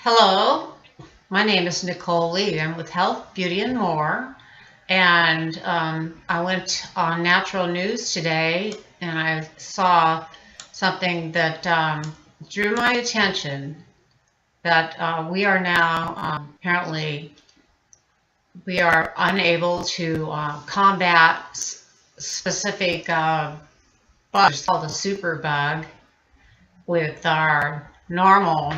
Hello, my name is Nicole Lee. I'm with Health, Beauty, and More. And I went on Natural News today and I saw something that drew my attention that we are now apparently we are unable to combat specific bugs called a superbug with our normal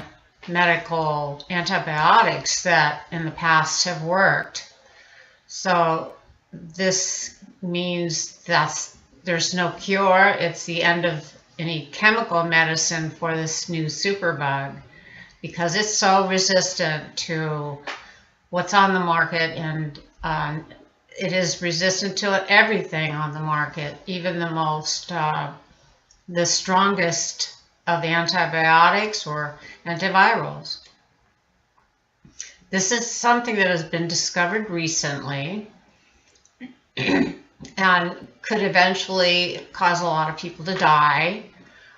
medical antibiotics that in the past have worked. So this means that there's no cure. It's the end of any chemical medicine for this new superbug because it's so resistant to what's on the market, and it is resistant to everything on the market, even the strongest of the antibiotics or antivirals. This is something that has been discovered recently and could eventually cause a lot of people to die.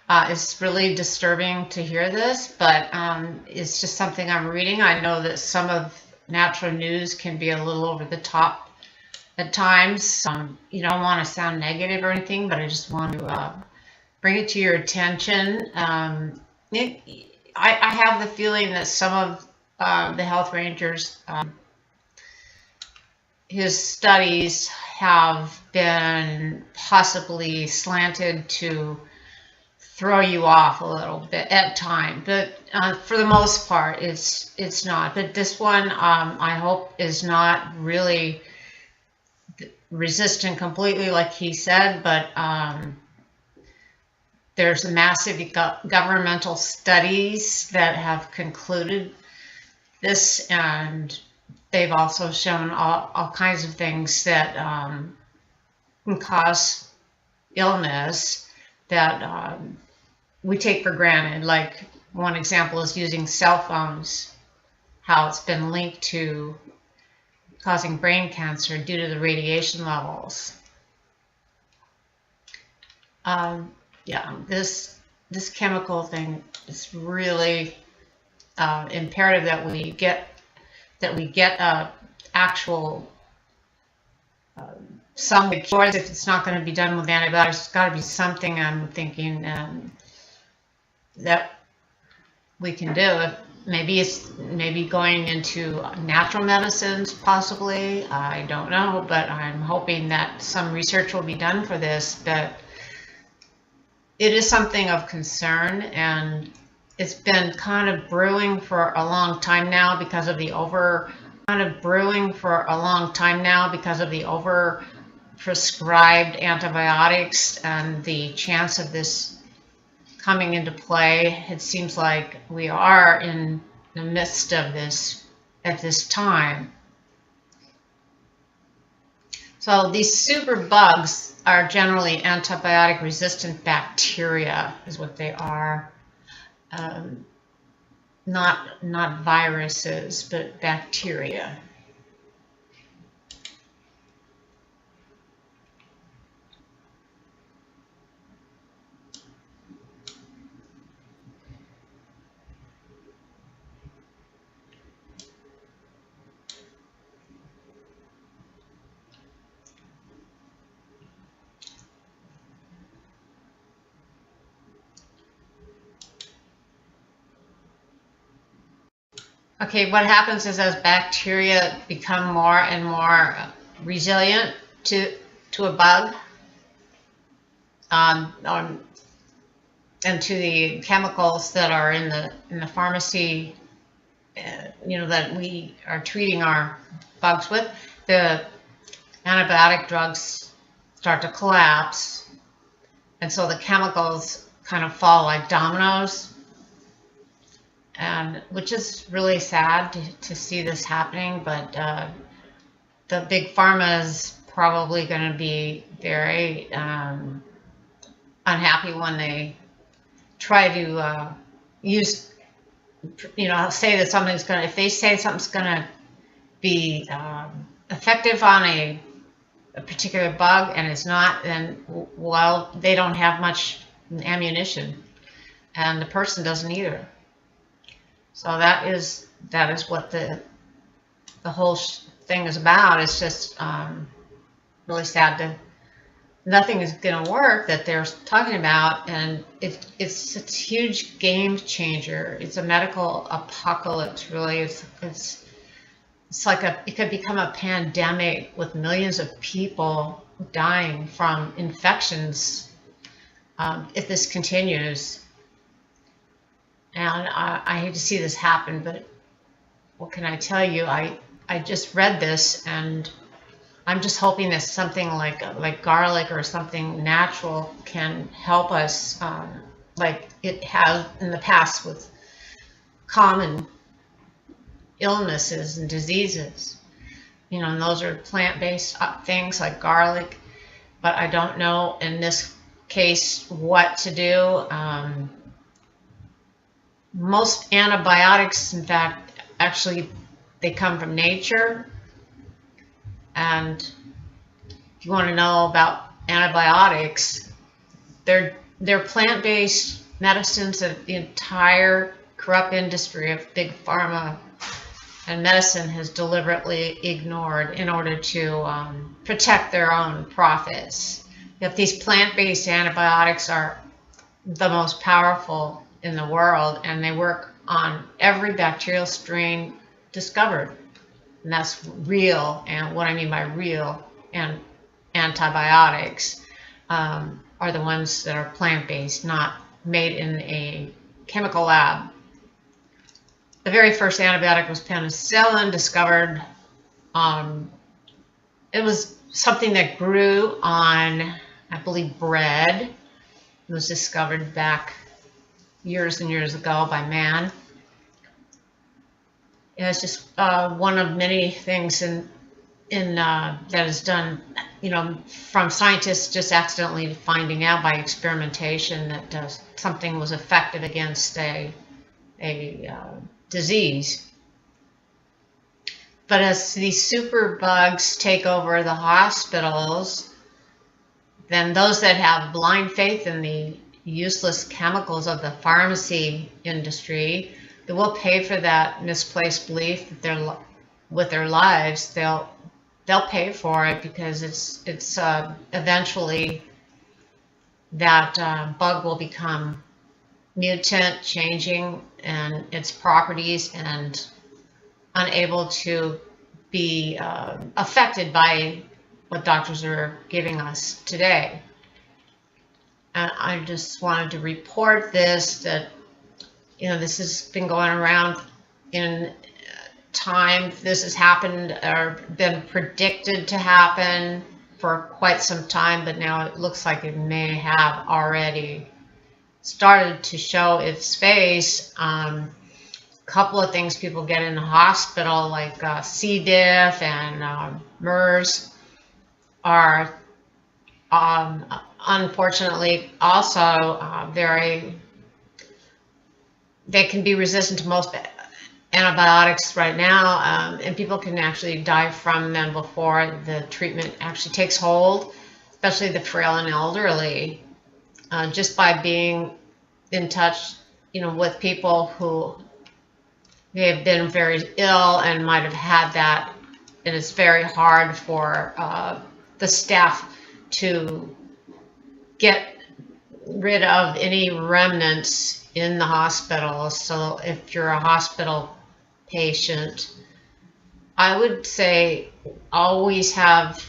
It's really disturbing to hear this, but it's just something I'm reading. I know that some of Natural News can be a little over the top at times. You don't want to sound negative or anything, but I just want to bring it to your attention. I have the feeling that some of the health rangers, his studies have been possibly slanted to throw you off a little bit at times, but for the most part, it's not. But this one, I hope, is not really resistant completely, like he said, but there's massive governmental studies that have concluded this, and they've also shown all kinds of things that can cause illness that we take for granted. Like one example is using cell phones, how it's been linked to causing brain cancer due to the radiation levels. Yeah, this chemical thing is really imperative that we get actual some cures. If it's not going to be done with antibiotics, it's got to be something, I'm thinking, that we can do. Maybe going into natural medicines, possibly. I don't know, but I'm hoping that some research will be done for this. That it is something of concern, and it's been kind of brewing for a long time now because of the over-prescribed antibiotics and the chance of this coming into play. It seems like we are in the midst of this at this time. So these superbugs are generally antibiotic-resistant bacteria, is what they are. Not viruses, but bacteria. Okay, what happens is as bacteria become more and more resilient to a bug, and to the chemicals that are in the pharmacy, that we are treating our bugs with, the antibiotic drugs start to collapse, and so the chemicals kind of fall like dominoes. And which is really sad to see this happening, but the big pharma is probably going to be very unhappy when they try to use, say that something's going to, if they say something's going to be effective on a particular bug and it's not, then, well, they don't have much ammunition, and the person doesn't either. So that is what the whole thing is about. It's just really sad that nothing is going to work that they're talking about, and it's a huge game changer. It's a medical apocalypse, really. It's like it could become a pandemic with millions of people dying from infections if this continues. And I hate to see this happen, but what can I tell you? I just read this, and I'm just hoping that something like garlic or something natural can help us, like it has in the past with common illnesses and diseases. You know, and those are plant-based things like garlic. But I don't know in this case what to do. Most antibiotics, in fact, actually they come from nature. And if you want to know about antibiotics, they're plant-based medicines that the entire corrupt industry of big pharma and medicine has deliberately ignored in order to protect their own profits. Yet these plant-based antibiotics are the most powerful in the world, and they work on every bacterial strain discovered. And that's real, and what I mean by real and antibiotics are the ones that are plant-based, not made in a chemical lab. The very first antibiotic was penicillin, discovered. It was something that grew on, I believe, bread. It was discovered back years and years ago by man. It's just one of many things that is done, you know, from scientists just accidentally finding out by experimentation that something was effective against a disease. But as these superbugs take over the hospitals, then those that have blind faith in the useless chemicals of the pharmacy industry, they will pay for that misplaced belief that with their lives. They'll pay for it, because it's eventually that bug will become mutant, changing and its properties, and unable to be affected by what doctors are giving us today. And I just wanted to report this, that, you know, this has been going around in time. This has happened or been predicted to happen for quite some time, but now it looks like it may have already started to show its face. A couple of things people get in the hospital, like C. diff and MERS, are unfortunately also they can be resistant to most antibiotics right now, and people can actually die from them before the treatment actually takes hold, especially the frail and elderly, just by being in touch, you know, with people who may have been very ill and might have had that. And it's very hard for the staff to get rid of any remnants in the hospital. So if you're a hospital patient, I would say always have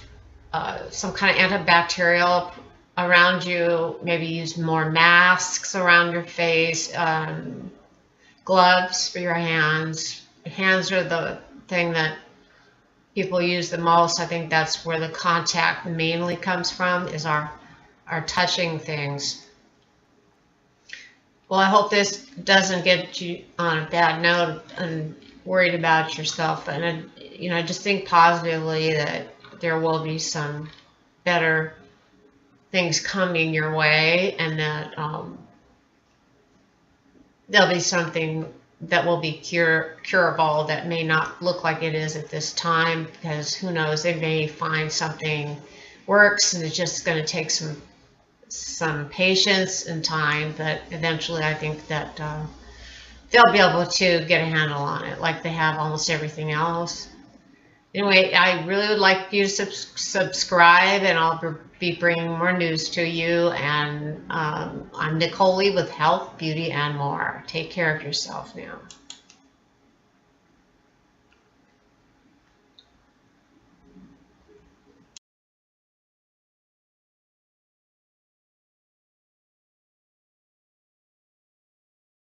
some kind of antibacterial around you. Maybe use more masks around your face, gloves for your hands. Hands are the thing that people use the most. I think that's where the contact mainly comes from, is our touching things. Well, I hope this doesn't get you on a bad note and worried about yourself. And, you know, just think positively that there will be some better things coming your way, and that there'll be something that will be curable that may not look like it is at this time, because who knows, they may find something works, and it's just going to take some patience and time. But eventually I think that they'll be able to get a handle on it like they have almost everything else. Anyway, I really would like you to subscribe, and I'll be bringing more news to you. And I'm Nicole Lee with Health, Beauty, and More. Take care of yourself now.